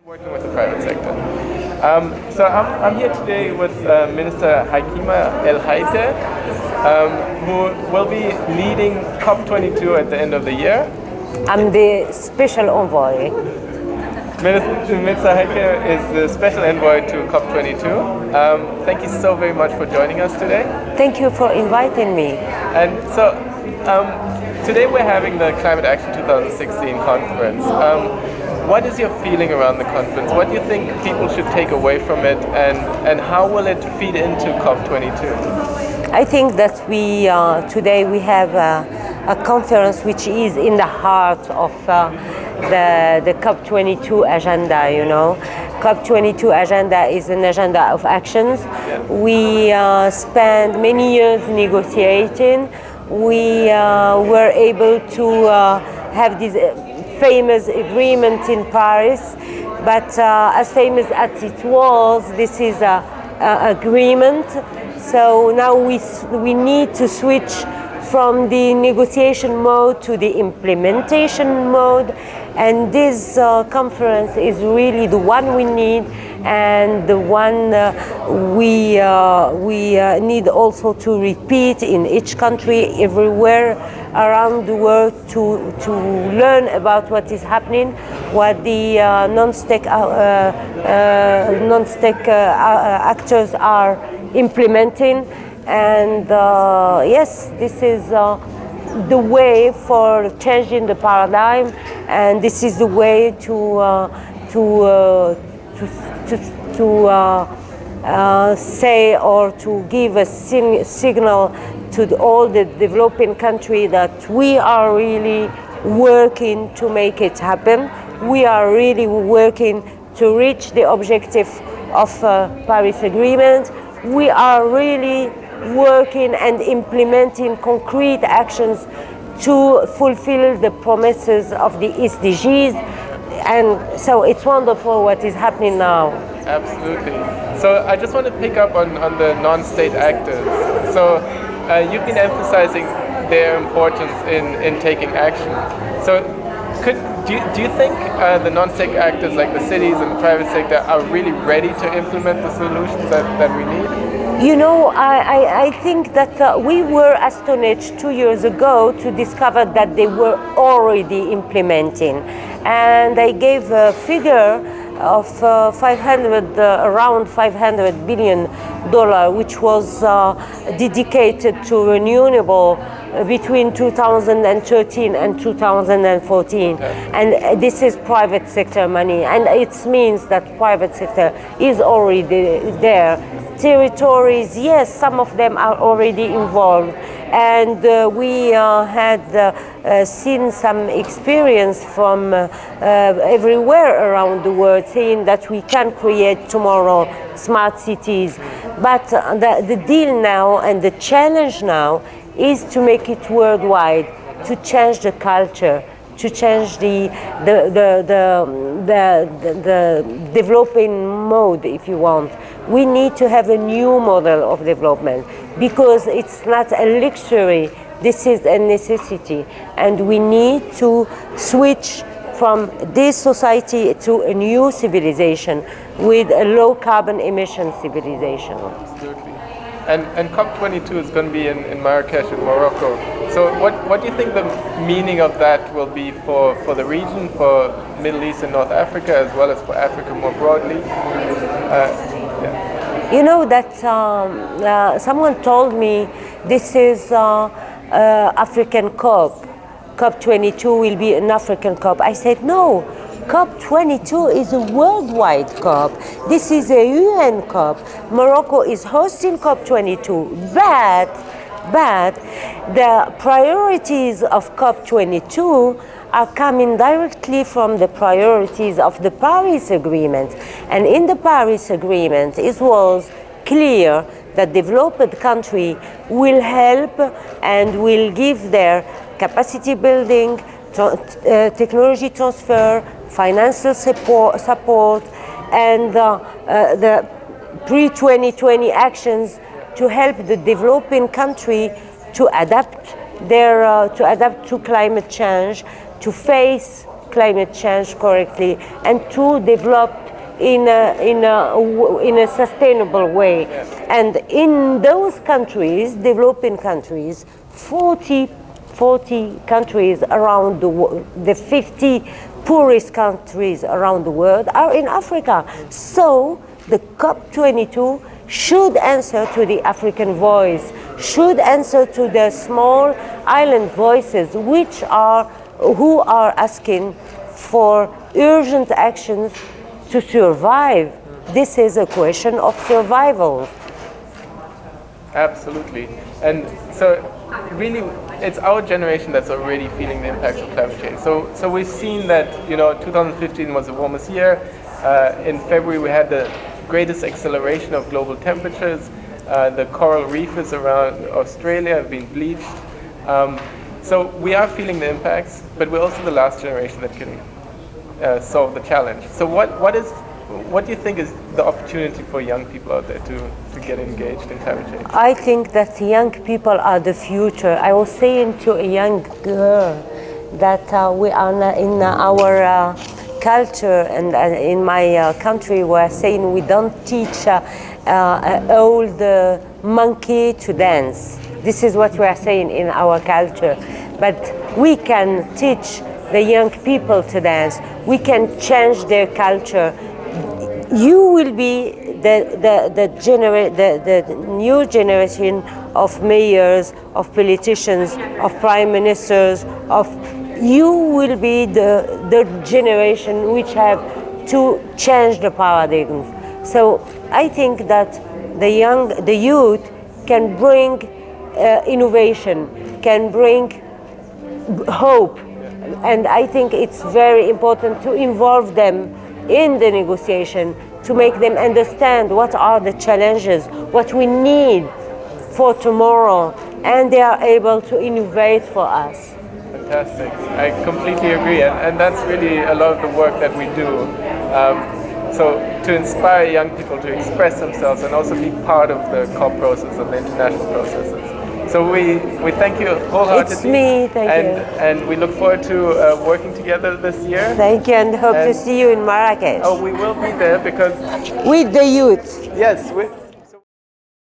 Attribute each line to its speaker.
Speaker 1: Working with the private sector. So I'm here today with Minister Hakima El Haite, who will be leading COP22 at the end of the year.
Speaker 2: I'm the special envoy.
Speaker 1: Minister Haite is the special envoy to COP22. Thank you so very much for joining us today.
Speaker 2: Thank you for inviting me.
Speaker 1: And so today we're having the Climate Action 2016 conference. What is your feeling around the conference? What do you think people should take away from it, and how will it feed into COP22?
Speaker 2: I think that today we have a conference which is in the heart of the COP22 agenda. You know, COP22 agenda is an agenda of actions. Yeah. We spent many years negotiating. We were able to have this famous agreement in Paris, but as famous as it was, this is an agreement. So now we need to switch from the negotiation mode to the implementation mode, and this conference is really the one we need, and the one we need also to repeat in each country, everywhere around the world, to learn about what is happening, what the non-state actors are implementing. And yes, this is the way for changing the paradigm, and this is the way to say or to give a signal to all the developing countries that we are really working to make it happen. We are really working to reach the objective of Paris Agreement. We are really working and implementing concrete actions to fulfill the promises of the SDGs. And so it's wonderful what is happening now.
Speaker 1: Absolutely. So I just want to pick up on the non-state actors. So you've been emphasizing their importance in taking action. So do you think the non-state actors like the cities and the private sector are really ready to implement the solutions that we need?
Speaker 2: You know, I think that we were astonished 2 years ago to discover that they were already implementing. And I gave a figure of around $500 billion, which was dedicated to renewable between 2013 and 2014. And this is private sector money, and it means that private sector is already there. Territories, yes, some of them are already involved, and we had seen some experience from everywhere around the world, saying that we can create tomorrow smart cities. But the deal now and the challenge now is to make it worldwide, to change the culture, to change the developing mode, if you want. We need to have a new model of development, because it's not a luxury, this is a necessity. And we need to switch from this society to a new civilization with a low carbon emission civilization.
Speaker 1: Absolutely. And COP22 is going to be in Marrakesh in Morocco. So what do you think the meaning of that will be for the region, for Middle East and North Africa, as well as for Africa more broadly?
Speaker 2: You know that someone told me this is African COP. COP22 will be an African COP. I said no. COP22 is a worldwide COP. This is a UN COP. Morocco is hosting COP22, but the priorities of COP22 are coming directly from the priorities of the Paris Agreement. And in the Paris Agreement, it was clear that developed countries will help and will give their capacity building, technology transfer, financial support, and the pre-2020 actions to help the developing country to adapt to climate change, to face climate change correctly and to develop in a sustainable way. And in those countries, developing countries, 40 countries around the world, the 50 poorest countries around the world are in Africa. So the COP22 should answer to the African voice, should answer to the small island voices who are asking for urgent actions to survive. This is a question of survival.
Speaker 1: Absolutely. And so really it's our generation that's already feeling the impacts of climate change. So we've seen that, 2015 was the warmest year. In February we had the greatest acceleration of global temperatures. The coral reefs around Australia have been bleached. So we are feeling the impacts, but we're also the last generation that can solve the challenge. So what do you think is the opportunity for young people out there to get engaged in climate change?
Speaker 2: I think that young people are the future. I was saying to a young girl that we are in our culture and in my country we're saying we don't teach an old monkey to dance. This is what we are saying in our culture. But we can teach the young people to dance. We can change their culture. You will be the new generation of mayors, of politicians, of prime ministers, you will be the generation which have to change the paradigms. So I think that the youth can bring innovation, can bring hope, and I think it's very important to involve them in the negotiation, to make them understand what are the challenges, what we need for tomorrow, and they are able to innovate for us.
Speaker 1: Fantastic. I completely agree, and that's really a lot of the work that we do. So to inspire young people to express themselves and also be part of the COP process and the international processes. So we thank you wholeheartedly.
Speaker 2: It's me, thank you.
Speaker 1: And we look forward to working together this year.
Speaker 2: Thank you, and hope to see you in Marrakesh.
Speaker 1: Oh, we will be there because...
Speaker 2: With the youth.
Speaker 1: Yes,